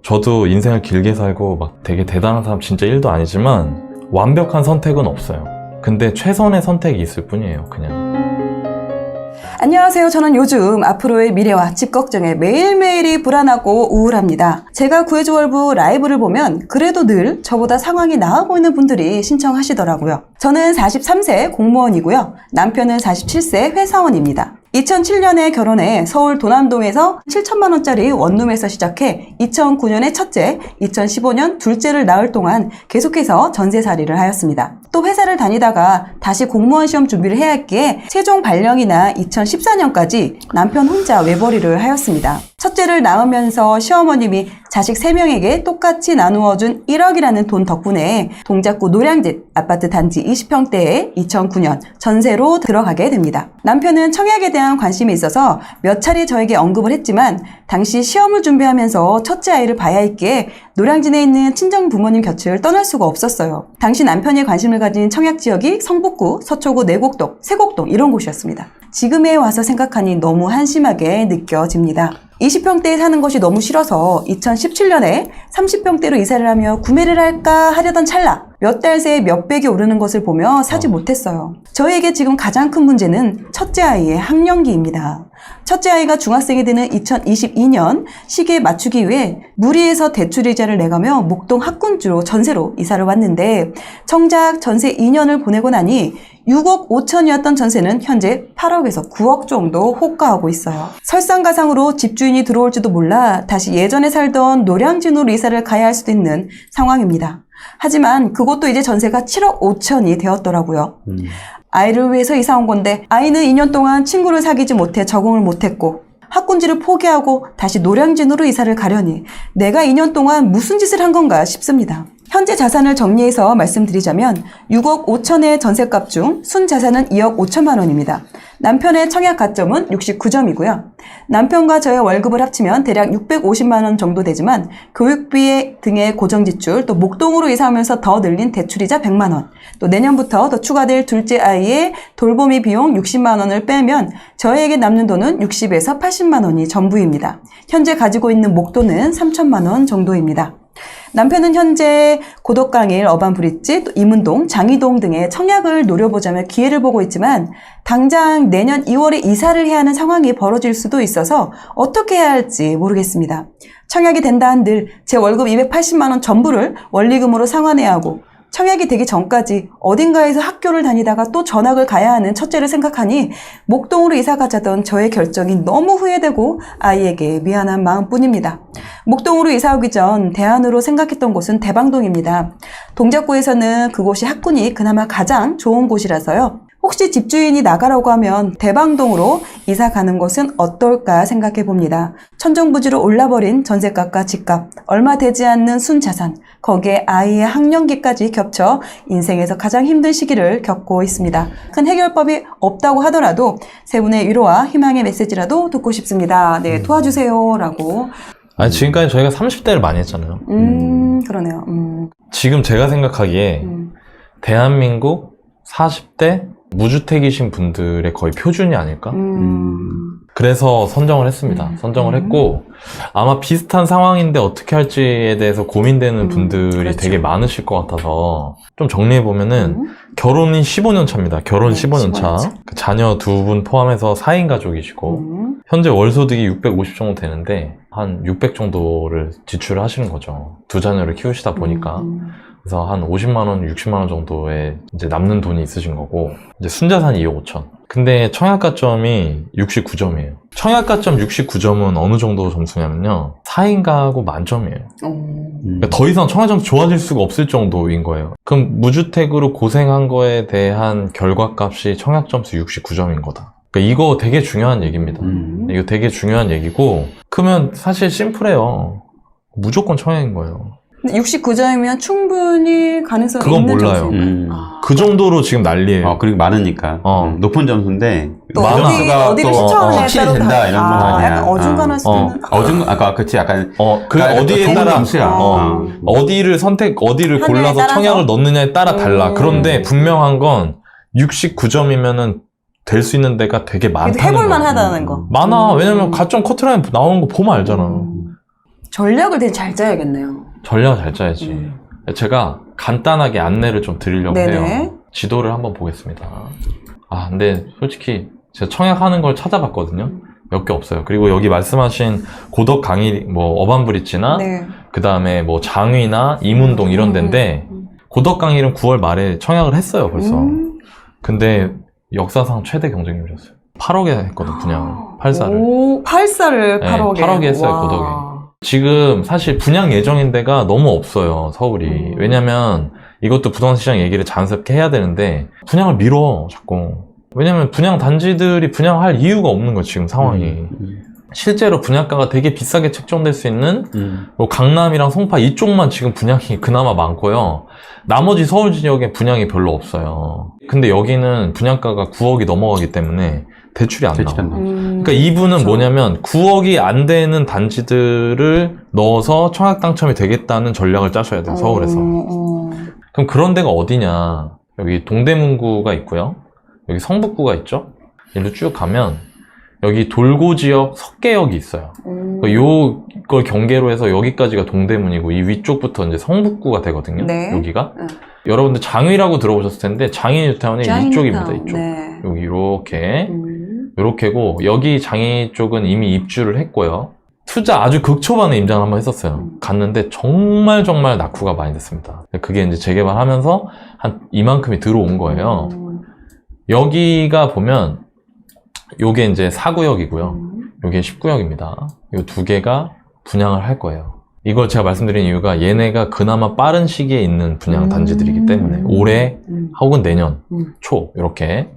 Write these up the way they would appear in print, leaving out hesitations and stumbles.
저도 인생을 길게 살고 막 되게 대단한 사람 진짜 1도 아니지만 완벽한 선택은 없어요. 근데 최선의 선택이 있을 뿐이에요, 그냥. 안녕하세요. 저는 요즘 앞으로의 미래와 집 걱정에 매일매일이 불안하고 우울합니다. 제가 구해줘월부 라이브를 보면 그래도 늘 저보다 상황이 나아 보이는 분들이 신청하시더라고요. 저는 43세 공무원이고요. 남편은 47세 회사원입니다. 2007년에 결혼해 서울 도남동에서 7천만 원짜리 원룸에서 시작해 2009년에 첫째, 2015년 둘째를 낳을 동안 계속해서 전세살이를 하였습니다. 또 회사를 다니다가 다시 공무원 시험 준비를 해야 했기에 최종 발령이나 2014년까지 남편 혼자 외벌이를 하였습니다. 첫째를 낳으면서 시어머님이 자식 3명에게 똑같이 나누어준 1억이라는 돈 덕분에 동작구 노량진 아파트 단지 20평대에 2009년 전세로 들어가게 됩니다. 남편은 청약에 대한 관심이 있어서 몇 차례 저에게 언급을 했지만 당시 시험을 준비하면서 첫째 아이를 봐야 했기에 노량진에 있는 친정 부모님 곁을 떠날 수가 없었어요. 당시 남편이 관심을 가진 청약 지역이 성북구, 서초구, 내곡동, 세곡동 이런 곳이었습니다. 지금에 와서 생각하니 너무 한심하게 느껴집니다. 20평대에 사는 것이 너무 싫어서 2017년에 30평대로 이사를 하며 구매를 할까 하려던 찰나 몇 달 새에 몇백이 오르는 것을 보며 사지 못했어요. 저희에게 지금 가장 큰 문제는 첫째 아이의 학령기입니다. 첫째 아이가 중학생이 되는 2022년 시기에 맞추기 위해 무리해서 대출이자를 내가며 목동 학군주로 전세로 이사를 왔는데 정작 전세 2년을 보내고 나니 6억 5천이었던 전세는 현재 8억에서 9억 정도 호가하고 있어요. 설상가상으로 집주인이 들어올지도 몰라 다시 예전에 살던 노량진으로 이사를 가야 할 수도 있는 상황입니다. 하지만 그것도 이제 전세가 7억 5천이 되었더라고요. 아이를 위해서 이사 온 건데 아이는 2년 동안 친구를 사귀지 못해 적응을 못했고 학군지를 포기하고 다시 노량진으로 이사를 가려니 내가 2년 동안 무슨 짓을 한 건가 싶습니다. 현재 자산을 정리해서 말씀드리자면 6억 5천의 전셋값 중 순자산은 2억 5천만 원입니다. 남편의 청약 가점은 69점이고요. 남편과 저의 월급을 합치면 대략 650만 원 정도 되지만 교육비 등의 고정지출, 또 목동으로 이사하면서 더 늘린 대출이자 100만 원, 또 내년부터 더 추가될 둘째 아이의 돌보미 비용 60만 원을 빼면 저에게 남는 돈은 60에서 80만 원이 전부입니다. 현재 가지고 있는 목돈은 3천만 원 정도입니다. 남편은 현재 고덕강일, 어반브릿지, 또 이문동, 장이동 등의 청약을 노려보자며 기회를 보고 있지만 당장 내년 2월에 이사를 해야 하는 상황이 벌어질 수도 있어서 어떻게 해야 할지 모르겠습니다. 청약이 된다 한들 제 월급 280만 원 전부를 원리금으로 상환해야 하고 청약이 되기 전까지 어딘가에서 학교를 다니다가 또 전학을 가야 하는 첫째를 생각하니 목동으로 이사 가자던 저의 결정이 너무 후회되고 아이에게 미안한 마음뿐입니다. 목동으로 이사 오기 전 대안으로 생각했던 곳은 대방동입니다. 동작구에서는 그곳이 학군이 그나마 가장 좋은 곳이라서요. 혹시 집주인이 나가라고 하면 대방동으로 이사 가는 것은 어떨까 생각해 봅니다. 천정부지로 올라버린 전셋값과 집값, 얼마 되지 않는 순자산, 거기에 아이의 학령기까지 겹쳐 인생에서 가장 힘든 시기를 겪고 있습니다. 큰 해결법이 없다고 하더라도 세 분의 위로와 희망의 메시지라도 듣고 싶습니다. 네, 도와주세요 라고. 아니, 지금까지 저희가 30대를 많이 했잖아요. 그러네요. 지금 제가 생각하기에 대한민국 40대 무주택이신 분들의 거의 표준이 아닐까? 그래서 선정을 했습니다. 선정을 했고 아마 비슷한 상황인데 어떻게 할지에 대해서 고민되는 분들이 그렇죠. 되게 많으실 것 같아서 좀 정리해보면은 결혼이 15년 차입니다. 결혼 네, 15년 차. 15년 차. 자녀 2분 포함해서 4인 가족이시고 현재 월소득이 650 정도 되는데 한 600 정도를 지출을 하시는 거죠. 두 자녀를 키우시다 보니까. 그래서 한 50만 원, 60만 원 정도의 이제 남는 돈이 있으신 거고 이제 순자산이 2억 5천. 근데 청약가점이 69점이에요. 청약가점 69점은 어느 정도 점수냐면요. 4인 가구 만점이에요. 그러니까 더 이상 청약점수 좋아질 수가 없을 정도인 거예요. 그럼 무주택으로 고생한 거에 대한 결과값이 청약점수 69점인 거다. 그러니까 이거 되게 중요한 얘기입니다. 이거 되게 중요한 얘기고 크면 사실 심플해요. 무조건 청약인 거예요. 69점이면 충분히 가능성이 그건 있는 몰라요. 점수인가요? 그 정도로 지금 난리예요. 그리고 많으니까. 높은 점수인데. 또 점수가 어디를 또 추천을 해 확실히 따로 된다, 이런 건 아니야. 약간 어중간할 수도 있는. 그치, 약간. 그 어디에 좋은 따라, 점수야. 어디를 하느냐에 골라서 따라서? 청약을 넣느냐에 따라 달라. 그런데 분명한 건 69점이면은 될 수 있는 데가 되게 많다는 해볼만 거야. 하다는 거. 많아. 왜냐면 가점 커트라인 나오는 거 보면 알잖아. 전략을 되게 잘 짜야겠네요. 전략을 잘 짜야지. 제가 간단하게 안내를 좀 드리려고 네네. 해요. 지도를 한번 보겠습니다. 아, 근데 솔직히 제가 청약하는 걸 찾아봤거든요. 몇 개 없어요. 그리고 여기 말씀하신 고덕 강의, 뭐 어반브릿지나 네. 그 다음에 뭐 장위나 이문동 이런 데인데 고덕 강의는 9월 말에 청약을 했어요, 벌써. 근데 역사상 최대 경쟁률이었어요. 8억에 했거든, 분양을. 8사를. 오, 8사를 네, 8억에. 8억에 했어요, 와. 고덕에. 지금 사실 분양 예정인 데가 너무 없어요, 서울이. 왜냐면 이것도 부동산 시장 얘기를 자연스럽게 해야 되는데 분양을 미뤄, 자꾸. 왜냐면 분양 단지들이 분양할 이유가 없는 거예요, 지금 상황이. 실제로 분양가가 되게 비싸게 책정될 수 있는 뭐 강남이랑 송파 이쪽만 지금 분양이 그나마 많고요. 나머지 서울 지역에 분양이 별로 없어요. 근데 여기는 분양가가 9억이 넘어가기 때문에 대출이 안 나와. 그러니까 이분은 그렇죠. 뭐냐면 9억이 안 되는 단지들을 넣어서 청약 당첨이 되겠다는 전략을 짜셔야 돼요, 서울에서. 그럼 그런 데가 어디냐? 여기 동대문구가 있고요. 여기 성북구가 있죠. 일로 쭉 가면 여기 돌고 지역 석계역이 있어요. 요걸 경계로 해서 여기까지가 동대문이고 이 위쪽부터 이제 성북구가 되거든요. 네. 여기가. 여러분들 장위라고 들어보셨을 텐데 장위뉴타운이 이쪽입니다. 이쪽. 네. 여기 요렇게고 여기 장위 쪽은 이미 입주를 했고요. 투자 아주 극초반에 임장을 한번 했었어요. 갔는데 정말 낙후가 많이 됐습니다. 그게 이제 재개발하면서 한 이만큼이 들어온 거예요. 여기가 보면 요게 이제 4구역이고요. 요게 10구역입니다. 요 두 개가 분양을 할 거예요. 이걸 제가 말씀드린 이유가 얘네가 그나마 빠른 시기에 있는 분양 단지들이기 때문에 올해 혹은 내년 초 이렇게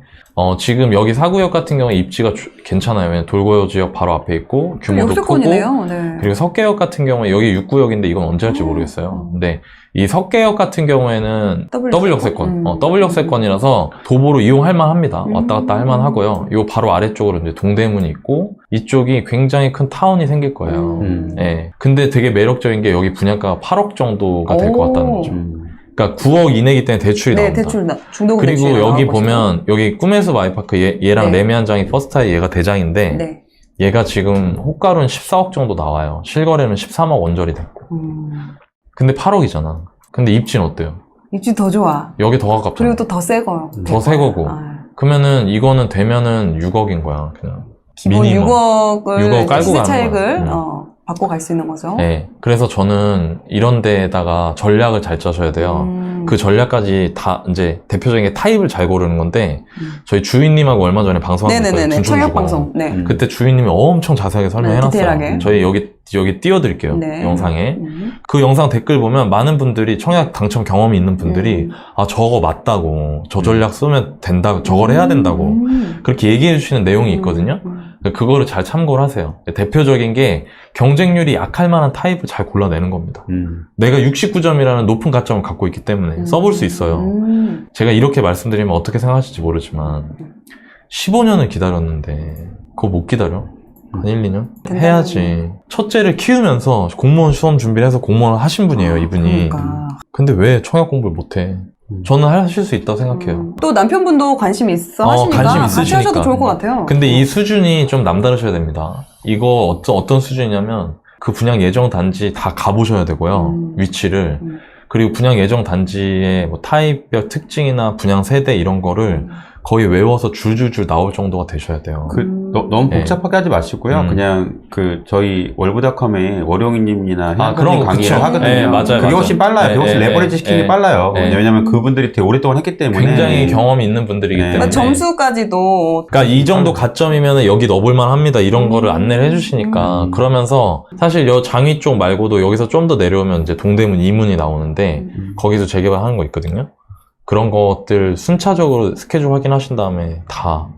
지금 여기 4구역 같은 경우에 입지가 괜찮아요. 왜냐면 돌고요 지역 바로 앞에 있고 규모도 크고 네. 그리고 석계역 같은 경우에 여기 6구역인데 이건 언제 할지 모르겠어요. 근데 이 석계역 같은 경우에는 더블 역세권, 더블 역세권이라서 도보로 이용할 만합니다. 왔다 갔다 할 만하고요. 요 바로 아래쪽으로 이제 동대문이 있고 이쪽이 굉장히 큰 타운이 생길 거예요. 예. 근데 되게 매력적인 게 여기 분양가가 8억 정도가 될 것 같다는 거죠. 그러니까 9억 이내기 때문에 대출이 나온다. 대출 중도금 그리고 대출이 여기 나와가지고. 보면 여기 꿈의 숲 아이파크 얘랑 네. 레미안장이 퍼스타이 얘가 대장인데 네. 얘가 지금 호가로는 14억 정도 나와요. 실거래는 13억 원절이 됐고. 근데 8억이잖아. 근데 입지는 어때요? 입지 더 좋아. 여기 더 가깝잖아. 그리고 또 더 새 거요. 더 새 거고. 그러면은 이거는 되면은 6억인 거야. 그냥. 기본 미니멈. 6억을 6억 깔고 시세 가는 차익을 거야. 받고 갈 수 있는 거죠. 네. 그래서 저는 이런 데에다가 전략을 잘 짜셔야 돼요. 그 전략까지 다 이제 대표적인 게 타입을 잘 고르는 건데 저희 주인님하고 얼마 전에 방송한 거 네네네. 있거든요. 청약 방송. 네. 그때 주인님이 엄청 자세하게 설명해놨어요. 디테일하게. 저희 여기 띄워드릴게요. 네. 영상에. 그 영상 댓글 보면 많은 분들이 청약 당첨 경험이 있는 분들이 아 저거 맞다고 저 전략 쓰면 된다고 저걸 해야 된다고 그렇게 얘기해 주시는 내용이 있거든요. 그거를 잘 참고를 하세요. 대표적인 게 경쟁률이 약할 만한 타입을 잘 골라내는 겁니다. 내가 69점이라는 높은 가점을 갖고 있기 때문에 써볼 수 있어요. 제가 이렇게 말씀드리면 어떻게 생각하실지 모르지만 15년을 기다렸는데 그거 못 기다려? 한 1, 2년? 해야지. 첫째를 키우면서 공무원 시험 준비를 해서 공무원을 하신 분이에요, 이분이. 그러니까. 근데 왜 청약 공부를 못해? 저는 하실 수 있다고 생각해요. 또 남편분도 관심 있어 하시니까 관심 같이 있으시니까. 하셔도 좋을 것 같아요. 근데 이 수준이 좀 남다르셔야 됩니다. 이거 어떤 수준이냐면 그 분양 예정 단지 다 가보셔야 되고요. 위치를. 그리고 분양 예정 단지의 뭐 타입별 특징이나 분양 세대 이런 거를 거의 외워서 줄줄줄 나올 정도가 되셔야 돼요. 너무 복잡하게 하지 마시고요. 그냥 저희 월브닷컴에 월용이님이나 그런 거 강의를 그쵸. 하거든요. 네, 맞아요, 그게 훨씬 빨라요. 그게 훨씬 레버리지 시키는 게 빨라요. 왜냐면 그분들이 되게 오랫동안 했기 때문에. 굉장히 경험이 있는 분들이기 때문에. 그러니까 점수까지도. 그러니까 이 정도 가점이면 여기 넣어볼만 합니다. 이런 거를 안내를 해주시니까. 그러면서 사실 여 장위 쪽 말고도 여기서 좀 더 내려오면 이제 동대문 이문이 나오는데 거기서 재개발하는 거 있거든요. 그런 것들 순차적으로 스케줄 확인하신 다음에 다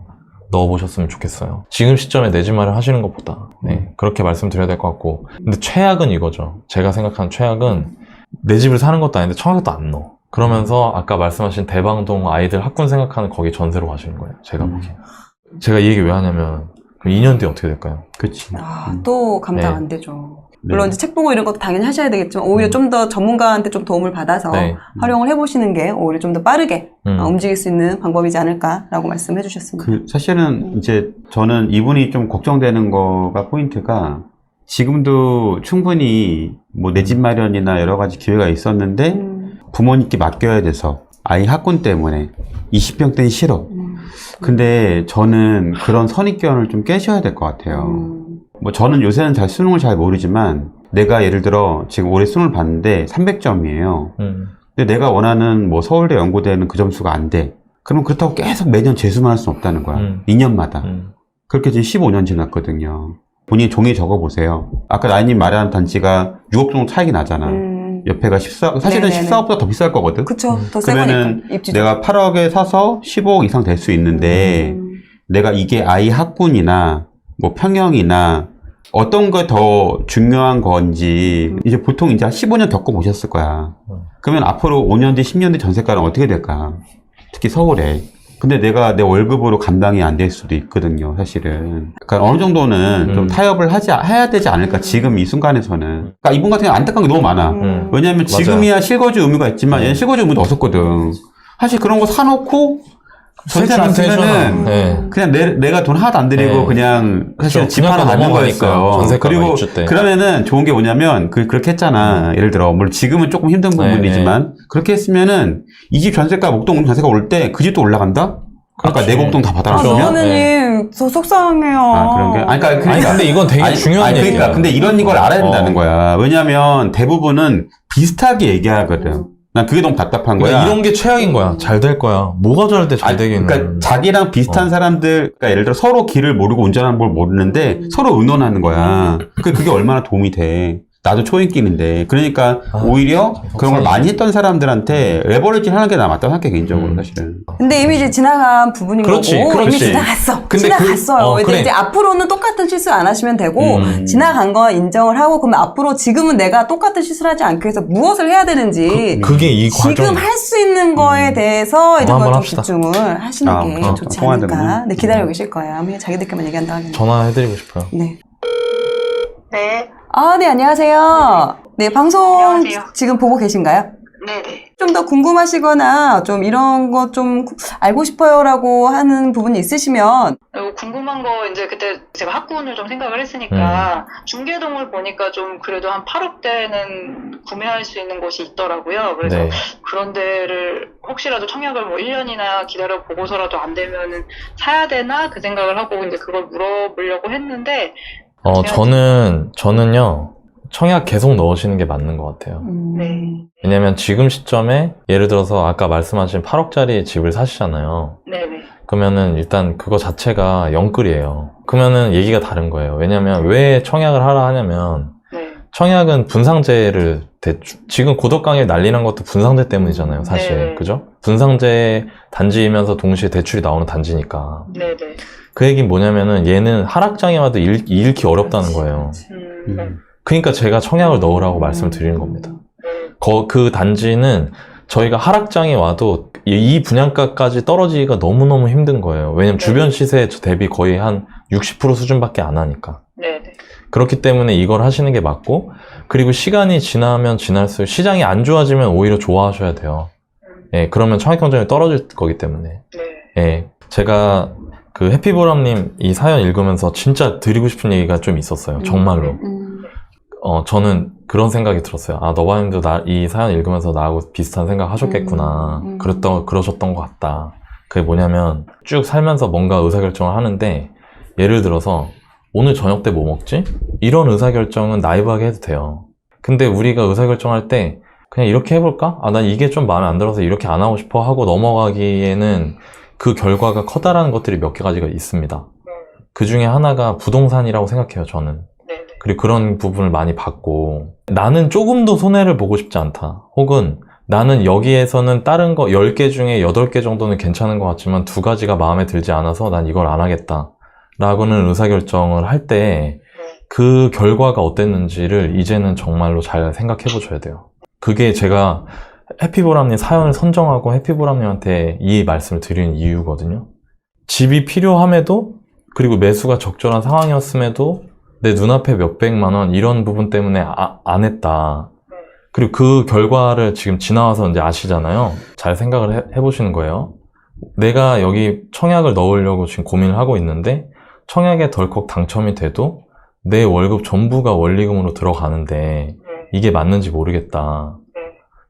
넣어보셨으면 좋겠어요. 지금 시점에 내 집 마련 하시는 것보다 그렇게 말씀드려야 될 것 같고 근데 최악은 이거죠. 제가 생각하는 최악은 내 집을 사는 것도 아닌데 청약도 안 넣어. 그러면서 아까 말씀하신 대방동 아이들 학군 생각하는 거기 전세로 가시는 거예요. 제가 보기에. 제가 이 얘기 왜 하냐면 그럼 2년 뒤에 어떻게 될까요? 그치. 또 감당 안 되죠. 물론 이제 책 보고 이런 것도 당연히 하셔야 되겠지만 오히려 좀 더 전문가한테 좀 도움을 받아서 활용을 해보시는 게 오히려 좀 더 빠르게 움직일 수 있는 방법이지 않을까라고 말씀해 주셨습니다. 사실은 이제 저는 이분이 좀 걱정되는 거가 포인트가 지금도 충분히 뭐 내 집 마련이나 여러 가지 기회가 있었는데 부모님께 맡겨야 돼서 아이 학군 때문에 20평대는 싫어. 근데 저는 그런 선입견을 좀 깨셔야 될 것 같아요. 뭐 저는 요새는 잘 수능을 잘 모르지만 내가 예를 들어 지금 올해 수능을 봤는데 300점이에요. 근데 내가 원하는 뭐 서울대 연고대는 그 점수가 안 돼. 그럼 그렇다고 계속 매년 재수만 할 수는 없다는 거야. 2년마다. 그렇게 지금 15년 지났거든요. 본인이 종이에 적어보세요. 아까 나이님 말한 단지가 6억 정도 차이가 나잖아. 옆에가 14, 사실은 네네네. 14억보다 더 비쌀 거거든. 그쵸. 더 그러면은 세거니까. 입지도. 내가 8억에 사서 15억 이상 될 수 있는데 내가 이게 아이 학군이나 뭐 평형이나 어떤 게 더 중요한 건지 이제 보통 이제 한 15년 겪어보셨을 거야. 그러면 앞으로 5년 뒤, 10년 뒤 전세가는 어떻게 될까? 특히 서울에. 근데 내가 내 월급으로 감당이 안 될 수도 있거든요, 사실은. 그러니까 어느 정도는 좀 타협을 해야 되지 않을까, 지금 이 순간에서는. 그러니까 이분 같은 경우 안타까운 게 너무 많아. 왜냐면 지금이야 실거주 의무가 있지만 얘는 실거주 의무도 없었거든. 사실 그런 거 사놓고 전세 났으면은 네. 그냥 내가 돈 하나도 안 들이고 네. 그냥 사실 그렇죠. 집 하나 그냥 받는 넘어가니까, 거였어요. 전세가가 그리고 입주 때. 그러면은 좋은 게 뭐냐면 그렇게 했잖아. 예를 들어 물론 지금은 조금 힘든 부분이지만 그렇게 했으면은 이 집 전세가 목동 전세가 오를 때 그 집도 올라간다? 아까 그렇지. 내곡동 다 아, 받아놨으면? 노원님, 저 속상해요. 아, 그런 게? 아니, 그러니까, 아니, 근데 이건 되게 중요한 그러니까, 얘기야. 근데 이런 걸 알아야 된다는 거야. 왜냐면 대부분은 비슷하게 얘기하거든. 난 그게 너무 답답한 거야. 그러니까 이런 게 최악인 거야. 잘 될 거야. 뭐가 잘 돼, 잘 되기는. 그러니까 자기랑 비슷한 사람들, 그러니까 예를 들어 서로 길을 모르고 운전하는 걸 모르는데 서로 의논하는 거야. 그게 얼마나 도움이 돼. 나도 초인길인데. 그러니까 오히려 그런 걸 많이 했던 사람들한테 레버리지 하는 게 나 맞다고 생각해, 개인적으로, 사실은. 근데 이미 이제 지나간 부분인 그렇지, 거고 그렇지. 이미 지나갔어. 근데 지나갔어요. 그래. 근데 이제 앞으로는 똑같은 실수 안 하시면 되고 지나간 거 인정을 하고 그러면 앞으로 지금은 내가 똑같은 실수를 하지 않기 위해서 무엇을 해야 되는지 그게 이 과정. 지금 할 수 있는 거에 대해서 이런 한번 걸 좀 합시다. 집중을 하시는 게 그렇죠. 좋지 통화해야 않을까. 되는구나. 네, 기다리고 계실 거예요. 아마 자기들끼리만 얘기한다 하겠네. 전화해드리고 싶어요. 네. 네, 아, 네, 안녕하세요. 네, 방송 안녕하세요. 지금 보고 계신가요? 네네. 좀 더 궁금하시거나 좀 이런 거 좀 알고 싶어요라고 하는 부분이 있으시면 그리고 궁금한 거 이제 그때 제가 학군을 좀 생각을 했으니까 중계동을 보니까 좀 그래도 한 8억대는 구매할 수 있는 곳이 있더라고요. 그래서 네. 그런 데를 혹시라도 청약을 뭐 1년이나 기다려 보고서라도 안 되면은 사야 되나 그 생각을 하고 이제 그걸 물어보려고 했는데 저는요, 청약 계속 넣으시는 게 맞는 것 같아요. 네. 왜냐면 지금 시점에 예를 들어서 아까 말씀하신 8억짜리 집을 사시잖아요. 네네. 그러면은 일단 그거 자체가 영끌이에요. 그러면은 얘기가 다른 거예요. 왜냐면 왜 청약을 하라 하냐면 네. 청약은 분상제를 지금 고덕강일 난리난 것도 분상제 때문이잖아요, 사실. 네. 그죠? 분상제 단지이면서 동시에 대출이 나오는 단지니까. 네네. 그 얘기는 뭐냐면은 얘는 하락장에 와도 잃기 어렵다는 거예요. 네. 그러니까 제가 청약을 넣으라고 말씀을 드리는 겁니다. 네. 그 단지는 저희가 하락장에 와도 이 분양가까지 떨어지기가 너무너무 힘든 거예요. 왜냐면 주변 시세 대비 거의 한 60% 수준밖에 안 하니까. 네네. 그렇기 때문에 이걸 하시는 게 맞고, 그리고 시간이 지나면 지날수록 시장이 안 좋아지면 오히려 좋아하셔야 돼요. 예, 그러면 청약 경쟁이 떨어질 거기 때문에. 네. 예, 제가 그 해피보람님 이 사연 읽으면서 진짜 드리고 싶은 얘기가 좀 있었어요. 정말로. 저는 그런 생각이 들었어요. 아, 너바님도 이 사연 읽으면서 나하고 비슷한 생각 하셨겠구나. 그러셨던 것 같다. 그게 뭐냐면, 쭉 살면서 뭔가 의사결정을 하는데, 예를 들어서, 오늘 저녁 때 뭐 먹지? 이런 의사결정은 나이브하게 해도 돼요. 근데 우리가 의사결정할 때, 그냥 이렇게 해볼까? 아, 난 이게 좀 마음에 안 들어서 이렇게 안 하고 싶어 하고 넘어가기에는 그 결과가 커다란 것들이 몇 가지가 있습니다. 그 중에 하나가 부동산이라고 생각해요, 저는. 그리고 그런 부분을 많이 봤고, 나는 조금도 손해를 보고 싶지 않다. 혹은 나는 여기에서는 다른 거 10개 중에 8개 정도는 괜찮은 것 같지만 2가지가 마음에 들지 않아서 난 이걸 안 하겠다 라고는 의사결정을 할 때 그 결과가 어땠는지를 이제는 정말로 잘 생각해 보셔야 돼요. 그게 제가 해피보람님 사연을 선정하고 해피보람님한테 이 말씀을 드리는 이유거든요. 집이 필요함에도, 그리고 매수가 적절한 상황이었음에도 내 눈앞에 몇백만 원 이런 부분 때문에 안 했다. 그리고 그 결과를 지금 지나와서 이제 아시잖아요. 잘 생각을 해보시는 거예요. 내가 여기 청약을 넣으려고 지금 고민을 하고 있는데 청약에 덜컥 당첨이 돼도 내 월급 전부가 원리금으로 들어가는데 네. 이게 맞는지 모르겠다. 네.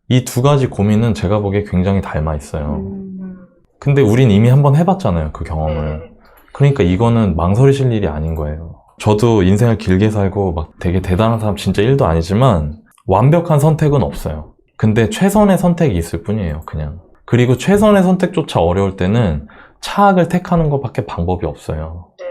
이 두 가지 고민은 제가 보기에 굉장히 닮아 있어요. 음. 근데 우린 이미 한번 해봤잖아요, 그 경험을. 네. 그러니까 이거는 망설이실 일이 아닌 거예요. 저도 인생을 길게 살고 막 되게 대단한 사람 진짜 1도 아니지만 완벽한 선택은 없어요. 근데 최선의 선택이 있을 뿐이에요, 그냥. 그리고 최선의 선택조차 어려울 때는 차악을 택하는 것밖에 방법이 없어요. 네.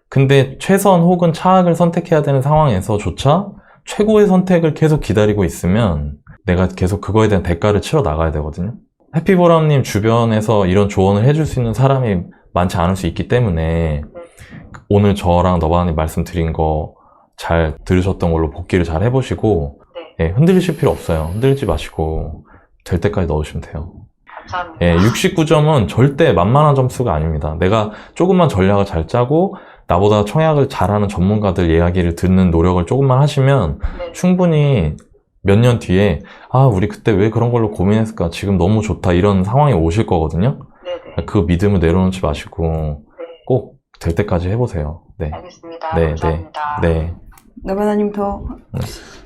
근데 최선 혹은 차악을 선택해야 되는 상황에서조차 최고의 선택을 계속 기다리고 있으면 내가 계속 그거에 대한 대가를 치러 나가야 되거든요. 해피보람님 주변에서 이런 조언을 해줄 수 있는 사람이 많지 않을 수 있기 때문에 오늘 저랑 너바나님 말씀드린 거 잘 들으셨던 걸로 복기를 잘 해보시고 예, 흔들리실 필요 없어요. 흔들리지 마시고 될 때까지 넣으시면 돼요. 감사합니다. 예, 69점은 절대 만만한 점수가 아닙니다. 내가 조금만 전략을 잘 짜고 나보다 청약을 잘하는 전문가들 이야기를 듣는 노력을 조금만 하시면 네. 충분히 몇 년 뒤에 아 우리 그때 왜 그런 걸로 고민했을까 지금 너무 좋다 이런 상황이 오실 거거든요. 네네. 그 믿음을 내려놓지 마시고 꼭 될 때까지 해보세요. 네. 알겠습니다. 네, 감사합니다. 네. 너바나님 더.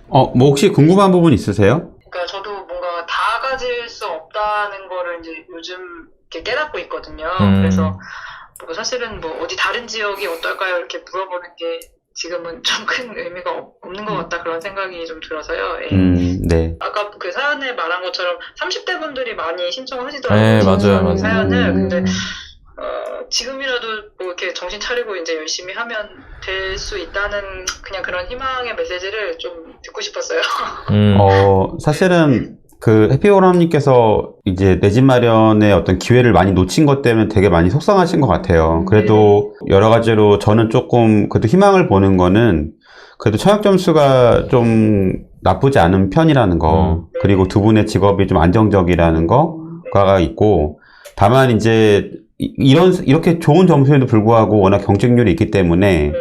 뭐 혹시 궁금한 부분 있으세요? 그러니까 저도 뭔가 다 가질 수 없다는 거를 이제 요즘 이렇게 깨닫고 있거든요. 그래서 뭐 사실은 뭐 어디 다른 지역이 어떨까요? 이렇게 물어보는 게 지금은 좀 큰 의미가 없는 것 같다 그런 생각이 좀 들어서요. 예. 네. 아까 그 사연에 말한 것처럼 30대 분들이 많이 신청을 하시더라고요. 네, 맞아요, 맞아요. 사연을. 근데 지금이라도 뭐 이렇게 정신 차리고 이제 열심히 하면 될 수 있다는 그냥 그런 희망의 메시지를 좀 듣고 싶었어요. 사실은 그 해피오람님께서 이제 내 집 마련의 어떤 기회를 많이 놓친 것 때문에 되게 많이 속상하신 것 같아요. 그래도 여러 가지로 저는 조금 그래도 희망을 보는 거는 그래도 청약 점수가 좀 나쁘지 않은 편이라는 거, 그리고 두 분의 직업이 좀 안정적이라는 거가 있고, 다만 이제 이렇게 좋은 점수에도 불구하고 워낙 경쟁률이 있기 때문에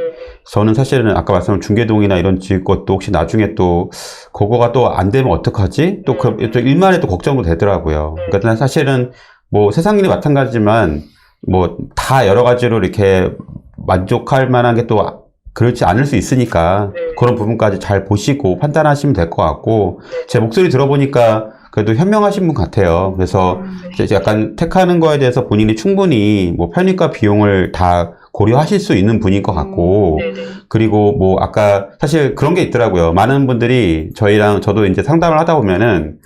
저는 사실은 아까 말씀한 중계동이나 이런 지을 것도 혹시 나중에 또 그거가 또 안 되면 어떡하지? 또 일말에 또 걱정도 되더라고요. 그러니까 사실은 뭐 세상 일이 마찬가지지만 뭐 다 여러 가지로 이렇게 만족할 만한 게 또 그렇지 않을 수 있으니까 그런 부분까지 잘 보시고 판단하시면 될 것 같고, 제 목소리 들어보니까 그래도 현명하신 분 같아요. 그래서 이제 약간 택하는 거에 대해서 본인이 충분히 뭐 편익과 비용을 다 고려하실 수 있는 분인 것 같고, 그리고 뭐 아까 사실 그런 게 있더라고요. 많은 분들이 저도 이제 상담을 하다 보면은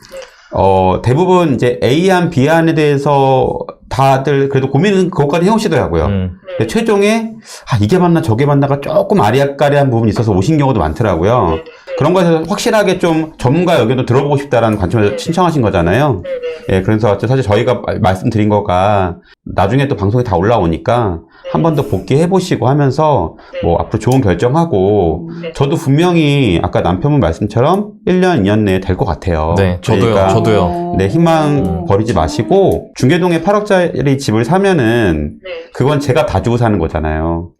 대부분 이제 A안, B안에 대해서 다들 그래도 고민은 그것까지 해오시더라고요. 근데 최종에 이게 맞나 저게 맞나가 조금 아리아까리한 부분이 있어서 오신 경우도 많더라고요. 그런 거에서 확실하게 좀 전문가 의견도 들어보고 싶다라는 관점에서 신청하신 거잖아요. 예, 그래서 사실 저희가 말씀드린 거가 나중에 또 방송에 다 올라오니까 한 번 더 복귀해보시고 하면서 뭐 앞으로 좋은 결정하고, 저도 분명히 아까 남편분 말씀처럼 1년, 2년 내에 될 것 같아요. 네, 저도요. 네, 희망 버리지 마시고, 중계동에 8억짜리 집을 사면은 그건 제가 다 주고 사는 거잖아요.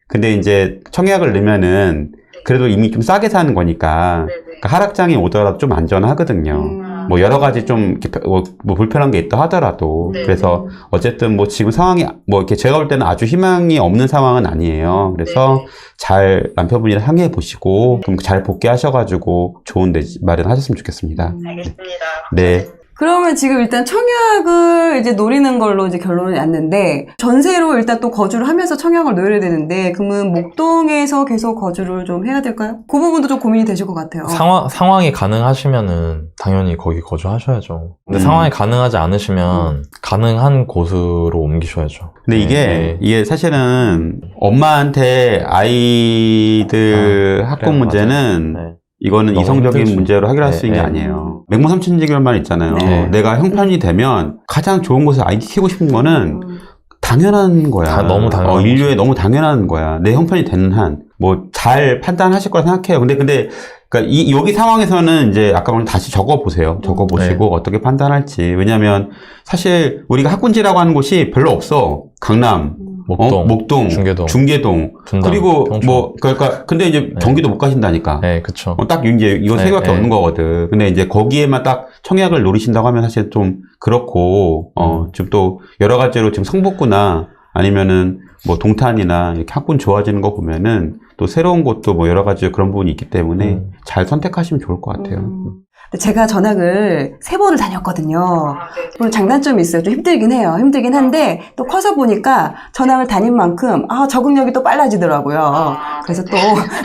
근데 이제 청약을 넣으면은 그래도 이미 좀 싸게 사는 거니까 그러니까 하락장이 오더라도 좀 안전하거든요. 뭐 여러 가지 좀 이렇게 뭐 불편한 게 있다 하더라도. 그래서 어쨌든 뭐 지금 상황이 뭐 이렇게 제가 볼 때는 아주 희망이 없는 상황은 아니에요. 그래서 잘 남편분이랑 상의해 보시고 그럼 잘 복귀하셔가지고 좋은 내 집 마련하셨으면 좋겠습니다. 알겠습니다. 네. 그러면 지금 일단 청약을 이제 노리는 걸로 이제 결론이 났는데, 전세로 일단 또 거주를 하면서 청약을 노려야 되는데, 그러면 목동에서 계속 거주를 좀 해야 될까요? 그 부분도 좀 고민이 되실 것 같아요. 상황이 가능하시면은 당연히 거기 거주하셔야죠. 근데 상황이 가능하지 않으시면 가능한 곳으로 옮기셔야죠. 근데 이게 사실은 엄마한테 아이들 학군 그래요, 문제는 네. 이거는 너무 이성적인 힘들지. 문제로 해결할 수 있는 게 아니에요. 맹모삼천지결만 있잖아요. 내가 형편이 되면 가장 좋은 곳에 아이 키우고 싶은 거는 당연한 거야. 너무 당연한 인류에 너무 당연한 거야. 내 형편이 되는 한. 뭐 잘 판단하실 거라 생각해요. 근데 그러니까 여기 상황에서는 이제 아까 말한 다시 적어보세요. 적어보시고 어떻게 판단할지. 왜냐면 사실 우리가 학군지라고 하는 곳이 별로 없어. 강남, 목동, 중계동, 분당, 그리고 평촌. 뭐 그러니까 근데 이제 경기도 못 가신다니까. 네, 그쵸. 딱 이제 이거 세 개밖에 없는 거거든. 근데 이제 거기에만 딱 청약을 노리신다고 하면 사실 좀 그렇고, 지금 또 여러 가지로 지금 성북구나 아니면은 뭐 동탄이나 이렇게 학군 좋아지는 거 보면은 또 새로운 곳도 뭐 여러 가지 그런 부분이 있기 때문에 잘 선택하시면 좋을 것 같아요. 근데 제가 전학을 3번을 다녔거든요. 아, 네. 물론 장단점이 있어요. 좀 힘들긴 해요. 힘들긴 한데 또 커서 보니까 전학을 다닌 만큼 적응력이 또 빨라지더라고요. 아, 그래서 네.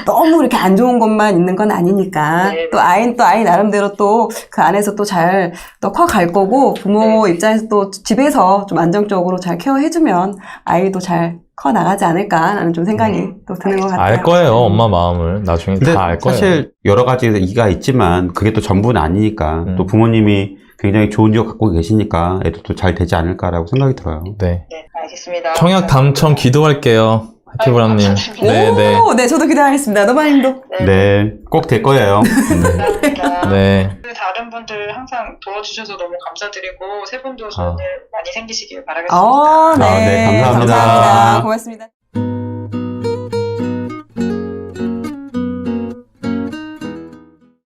또 너무 이렇게 안 좋은 것만 있는 건 아니니까 네. 또 아이 나름대로 또 그 안에서 또 잘 또 커갈 거고 부모 네. 입장에서 또 집에서 좀 안정적으로 잘 케어해주면 아이도 잘 커 나가지 않을까라는 좀 생각이 또 드는 것 같아요. 알 거예요, 엄마 마음을. 나중에 근데 다 알 거예요. 사실 여러 가지 이가 있지만 그게 또 전부는 아니니까 또 부모님이 굉장히 좋은 지역 갖고 계시니까 애들도 잘 되지 않을까라고 생각이 들어요. 네. 네, 알겠습니다. 청약 당첨 기도할게요. 해피브라님. 감사합니다. 네. 네, 저도 기대하겠습니다. 너바님도. 네, 꼭 될 거예요. 감사합니다. 네. 그 다른 분들 항상 도와주셔서 너무 감사드리고 세 분도 좋은 일 많이 생기시길 바라겠습니다. 네. 네, 감사합니다. 고맙습니다.